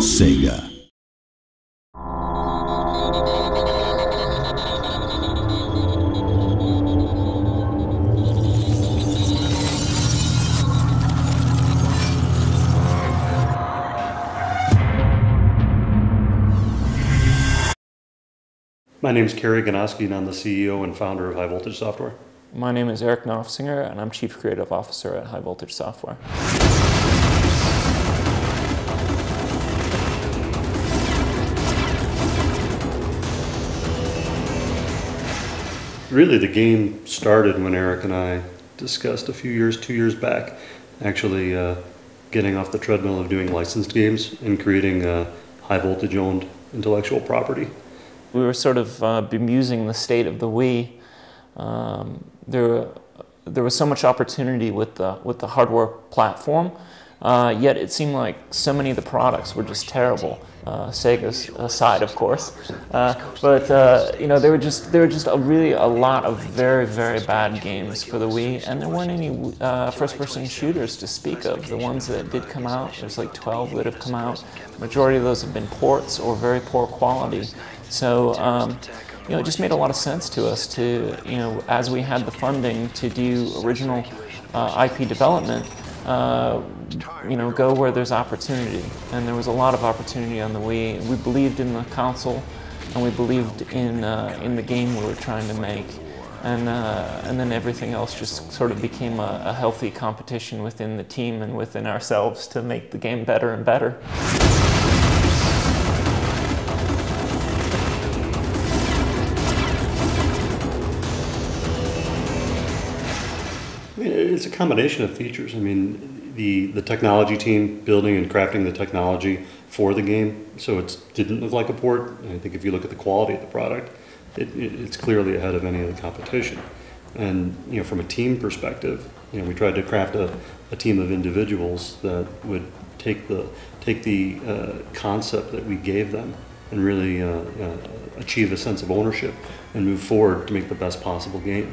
Sega. My name is Kerry Ganofsky, and I'm the CEO and founder of High Voltage Software. My name is Nofsinger, and I'm Chief Creative Officer at High Voltage Software. Really, the game started when Eric and I discussed 2 years back, actually getting off the treadmill of doing licensed games and creating high voltage owned intellectual property. We were sort of bemusing the state of the Wii. There was so much opportunity with the hardware platform, yet it seemed like so many of the products were just terrible. Sega's aside, of course, but you know, there were just really a lot of very bad games for the Wii, and there weren't any first-person shooters to speak of. The ones that did come out, there's like 12 that have come out. The majority of those have been ports or very poor quality. So you know, it just made a lot of sense to us to, you know, as we had the funding to do original IP development, you know, go where there's opportunity. And there was a lot of opportunity on the Wii. We believed in the console, and we believed in the game we were trying to make. And then everything else just sort of became a healthy competition within the team and within ourselves to make the game better and better. It's a combination of features. I mean, the technology team building and crafting the technology for the game, so it didn't look like a port. And I think if you look at the quality of the product, it's clearly ahead of any of the competition. And you know, from a team perspective, you know, we tried to craft a team of individuals that would take the concept that we gave them and really achieve a sense of ownership and move forward to make the best possible game.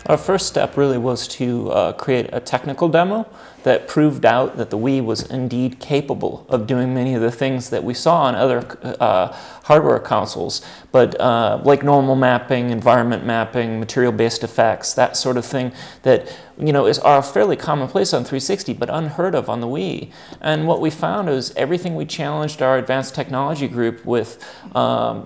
Our first step really was to create a technical demo that proved out that the Wii was indeed capable of doing many of the things that we saw on other hardware consoles, but like normal mapping, environment mapping, material-based effects, that sort of thing that, you know, are fairly commonplace on 360 but unheard of on the Wii. And what we found is everything we challenged our advanced technology group with,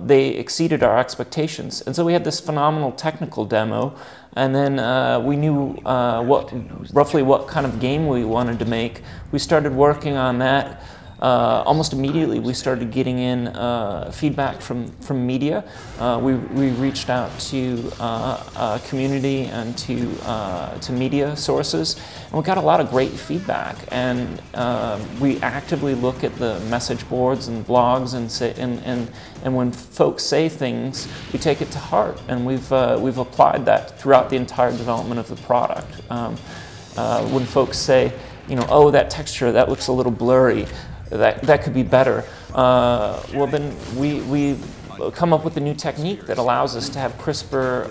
they exceeded our expectations. And so we had this phenomenal technical demo. And then we knew roughly what kind of game we wanted to make. We started working on that. Almost immediately we started getting in feedback from media. We reached out to community and to media sources, and we got a lot of great feedback. And we actively look at the message boards and blogs and say, and when folks say things, we take it to heart, and we've applied that throughout the entire development of the product. When folks say, you know, oh, that texture, that looks a little blurry, that could be better. Well, then we come up with a new technique that allows us to have crisper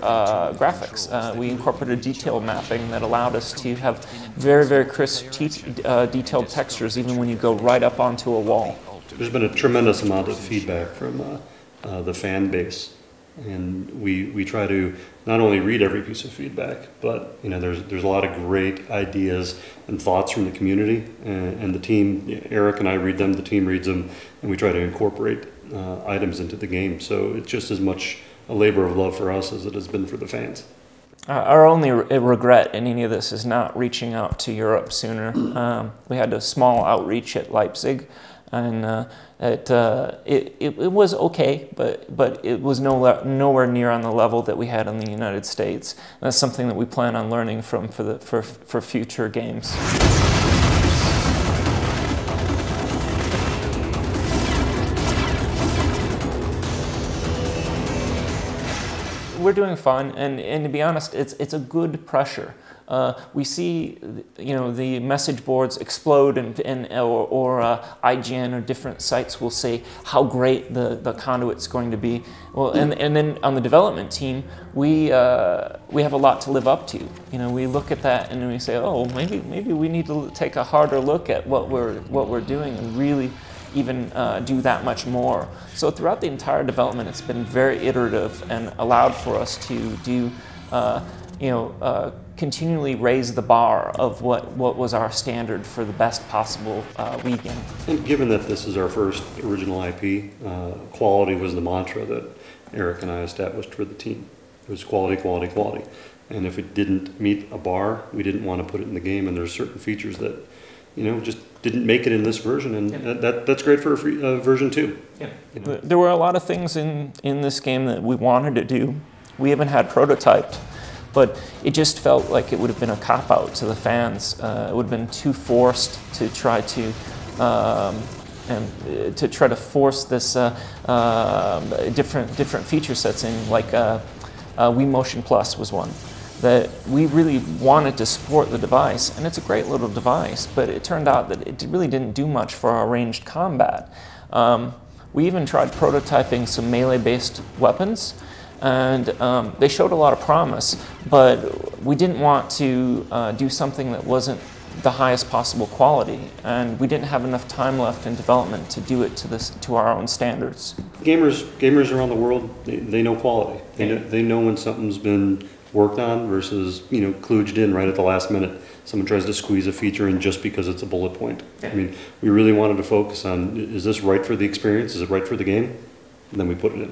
graphics. We incorporated detail mapping that allowed us to have very crisp, detailed textures even when you go right up onto a wall. There's been a tremendous amount of feedback from the fan base, and we try to not only read every piece of feedback, but you know, there's a lot of great ideas and thoughts from the community, and the team, Eric and I read them, the team reads them, and we try to incorporate items into the game. So it's just as much a labor of love for us as it has been for the fans. Our only regret in any of this is not reaching out to Europe sooner. We had a small outreach at Leipzig, and it was okay, but it was nowhere near on the level that we had in the United States. And that's something that we plan on learning from for future games. We're doing fine, and to be honest, it's a good pressure. We see, you know, the message boards explode, or IGN or different sites will say how great the Conduit's going to be. Well, and then on the development team, we have a lot to live up to. You know, we look at that and we say, oh, maybe we need to take a harder look at what we're doing and really even do that much more. So throughout the entire development, it's been very iterative and allowed for us to do, continually raise the bar of what was our standard for the best possible Wii game. And given that this is our first original IP, quality was the mantra that Eric and I established for the team. It was quality, quality, quality. And if it didn't meet a bar, we didn't want to put it in the game, and there's certain features that, just didn't make it in this version, and that's great for version 2. Yeah. There were a lot of things in this game that we wanted to do. We haven't had prototyped, but it just felt like it would have been a cop-out to the fans. It would have been too forced to try to force this different feature sets in, like Wii Motion Plus was one that we really wanted to support the device, and it's a great little device, but it turned out that it really didn't do much for our ranged combat. We even tried prototyping some melee-based weapons, and they showed a lot of promise, but we didn't want to do something that wasn't the highest possible quality, and we didn't have enough time left in development to do it to our own standards. Gamers around the world, they know quality. They know when something's been worked on versus kludged in right at the last minute. Someone tries to squeeze a feature in just because it's a bullet point. I mean, we really wanted to focus on, is this right for the experience? Is it right for the game? And then we put it in.